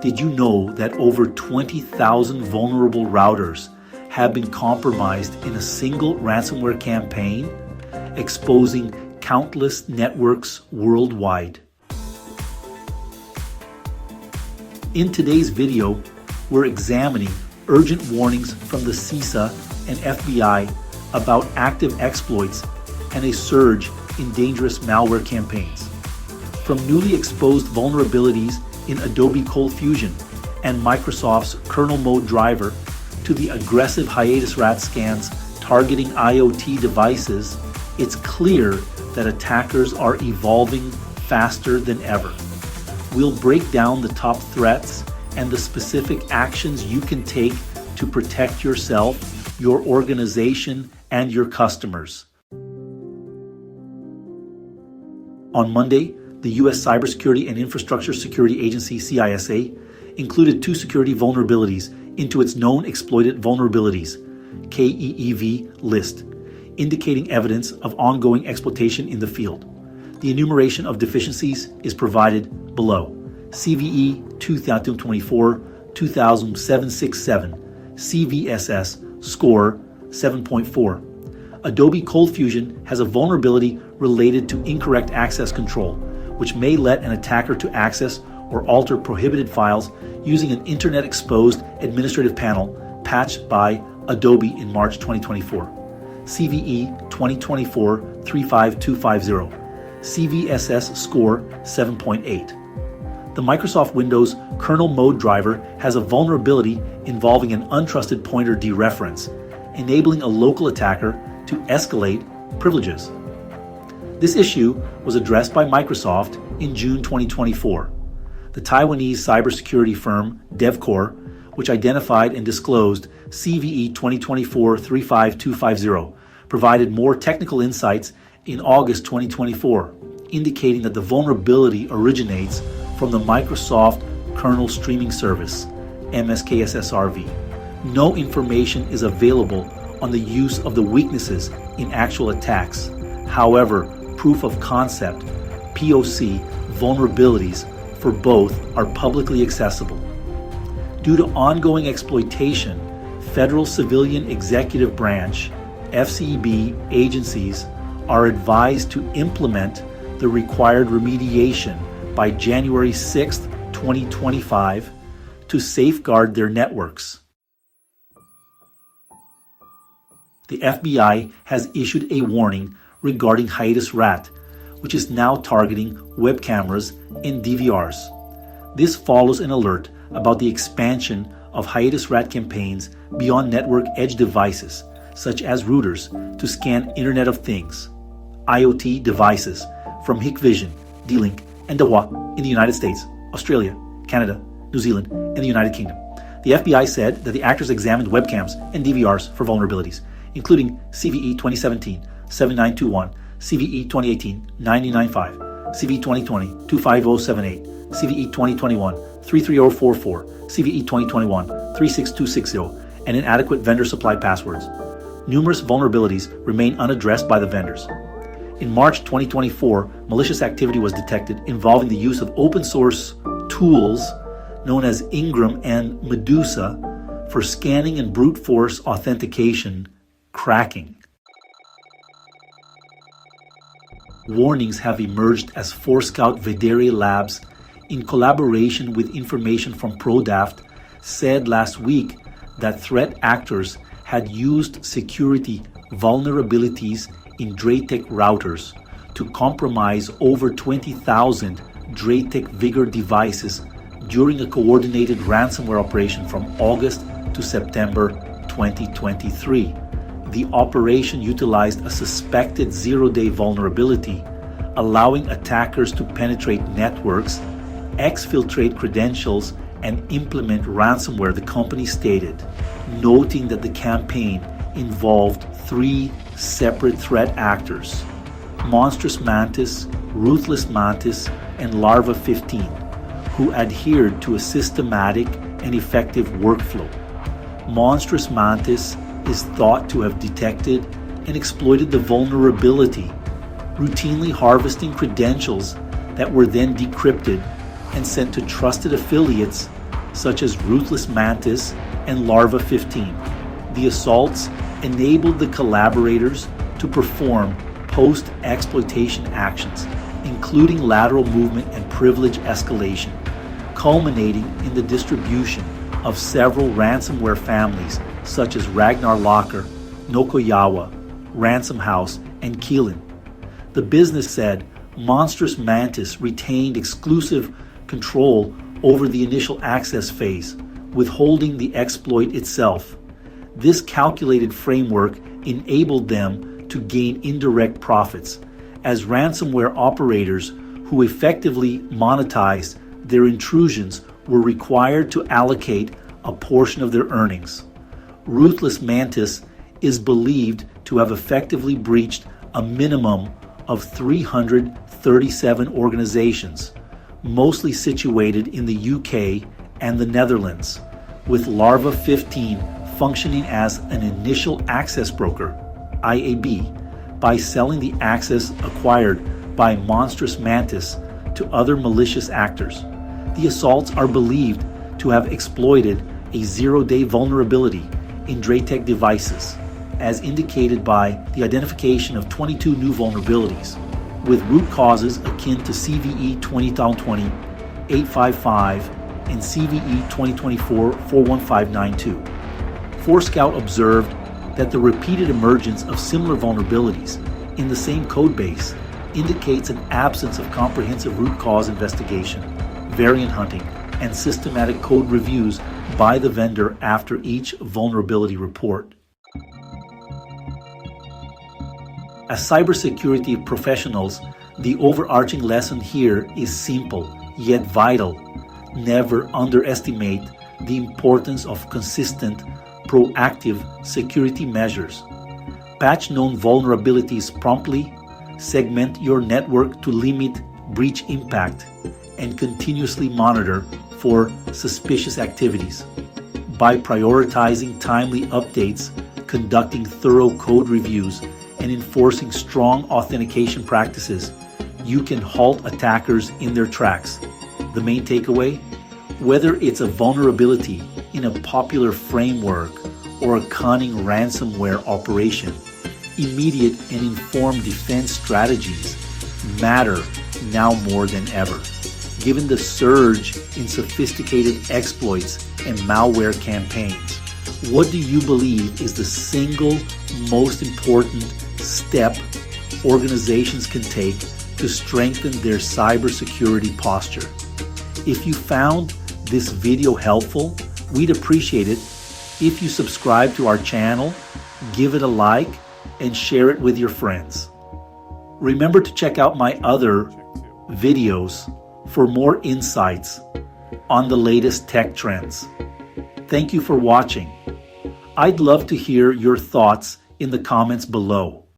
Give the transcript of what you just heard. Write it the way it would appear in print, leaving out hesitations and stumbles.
Did you know that over 20,000 vulnerable routers have been compromised in a single ransomware campaign, exposing countless networks worldwide? In today's video, we're examining urgent warnings from the CISA and FBI about active exploits and a surge in dangerous malware campaigns. From newly exposed vulnerabilities in Adobe ColdFusion and Microsoft's kernel mode driver to the aggressive HiatusRAT scans targeting IoT devices, it's clear that attackers are evolving faster than ever. We'll break down the top threats and the specific actions you can take to protect yourself, your organization, and your customers. On Monday, the U.S. Cybersecurity and Infrastructure Security Agency, CISA, included 2 security vulnerabilities into its known exploited vulnerabilities, KEEV list, indicating evidence of ongoing exploitation in the field. The enumeration of deficiencies is provided below. CVE 2024-20767, CVSS score 7.4. Adobe ColdFusion has a vulnerability related to incorrect access control, which may let an attacker to access or alter prohibited files using an internet-exposed administrative panel patched by Adobe in March 2024. CVE 2024-35250, CVSS score 7.8. The Microsoft Windows kernel mode driver has a vulnerability involving an untrusted pointer dereference, enabling a local attacker to escalate privileges. This issue was addressed by Microsoft in June 2024. The Taiwanese cybersecurity firm DevCore, which identified and disclosed CVE 2024-35250, provided more technical insights in August 2024, indicating that the vulnerability originates from the Microsoft Kernel Streaming Service, MSKSSRV. No information is available on the use of the weaknesses in actual attacks. However, proof of concept, POC, vulnerabilities for both are publicly accessible. Due to ongoing exploitation, Federal Civilian Executive Branch, FCEB agencies are advised to implement the required remediation by January 6, 2025 to safeguard their networks. The FBI has issued a warning regarding HiatusRAT, which is now targeting web cameras and DVRs. This follows an alert about the expansion of HiatusRAT campaigns beyond network edge devices, such as routers, to scan Internet of Things, IoT devices from Hikvision, D-Link, and Dahua in the United States, Australia, Canada, New Zealand, and the United Kingdom. The FBI said that the actors examined webcams and DVRs for vulnerabilities, including CVE 2017-7921, CVE 2018-9095, CVE 2020-25078, CVE 2021-33044, CVE 2021-36260, and inadequate vendor supply passwords. Numerous vulnerabilities remain unaddressed by the vendors. In March 2024, malicious activity was detected involving the use of open source tools known as Ingram and Medusa for scanning and brute force authentication cracking. Warnings have emerged as Forescout Vedere Labs, in collaboration with information from ProDaft, said last week that threat actors had used security vulnerabilities in Draytech routers to compromise over 20,000 Draytech Vigor devices during a coordinated ransomware operation from August to September 2023. The operation utilized a suspected zero-day vulnerability, allowing attackers to penetrate networks, exfiltrate credentials, and implement ransomware, the company stated, noting that the campaign involved 3 separate threat actors: Monstrous Mantis, Ruthless Mantis, and Larva 15, who adhered to a systematic and effective workflow. Monstrous Mantis is thought to have detected and exploited the vulnerability, routinely harvesting credentials that were then decrypted and sent to trusted affiliates such as Ruthless Mantis and Larva 15. The assaults enabled the collaborators to perform post-exploitation actions, including lateral movement and privilege escalation, culminating in the distribution of several ransomware families such as Ragnar Locker, Nokoyawa, Ransom House, and Keelan. The business said Monstrous Mantis retained exclusive control over the initial access phase, withholding the exploit itself. This calculated framework enabled them to gain indirect profits, as ransomware operators who effectively monetized their intrusions were required to allocate a portion of their earnings. Ruthless Mantis is believed to have effectively breached a minimum of 337 organizations, mostly situated in the UK and the Netherlands, with Larva 15 functioning as an initial access broker, IAB, by selling the access acquired by Monstrous Mantis to other malicious actors. The assaults are believed to have exploited a zero-day vulnerability in Draytech devices, as indicated by the identification of 22 new vulnerabilities, with root causes akin to CVE 2020 855 and CVE 2024 41592. Forescout observed that the repeated emergence of similar vulnerabilities in the same code base indicates an absence of comprehensive root cause investigation, variant hunting, and systematic code reviews by the vendor after each vulnerability report. As cybersecurity professionals, the overarching lesson here is simple yet vital. Never underestimate the importance of consistent, proactive security measures. Patch known vulnerabilities promptly, segment your network to limit breach impact, and continuously monitor for suspicious activities. By prioritizing timely updates, conducting thorough code reviews, and enforcing strong authentication practices, you can halt attackers in their tracks. The main takeaway? Whether it's a vulnerability in a popular framework or a cunning ransomware operation, immediate and informed defense strategies matter now more than ever. Given the surge in sophisticated exploits and malware campaigns, what do you believe is the single most important step organizations can take to strengthen their cybersecurity posture? If you found this video helpful, we'd appreciate it if you subscribe to our channel, give it a like, and share it with your friends. Remember to check out my other videos for more insights on the latest tech trends. Thank you for watching. I'd love to hear your thoughts in the comments below.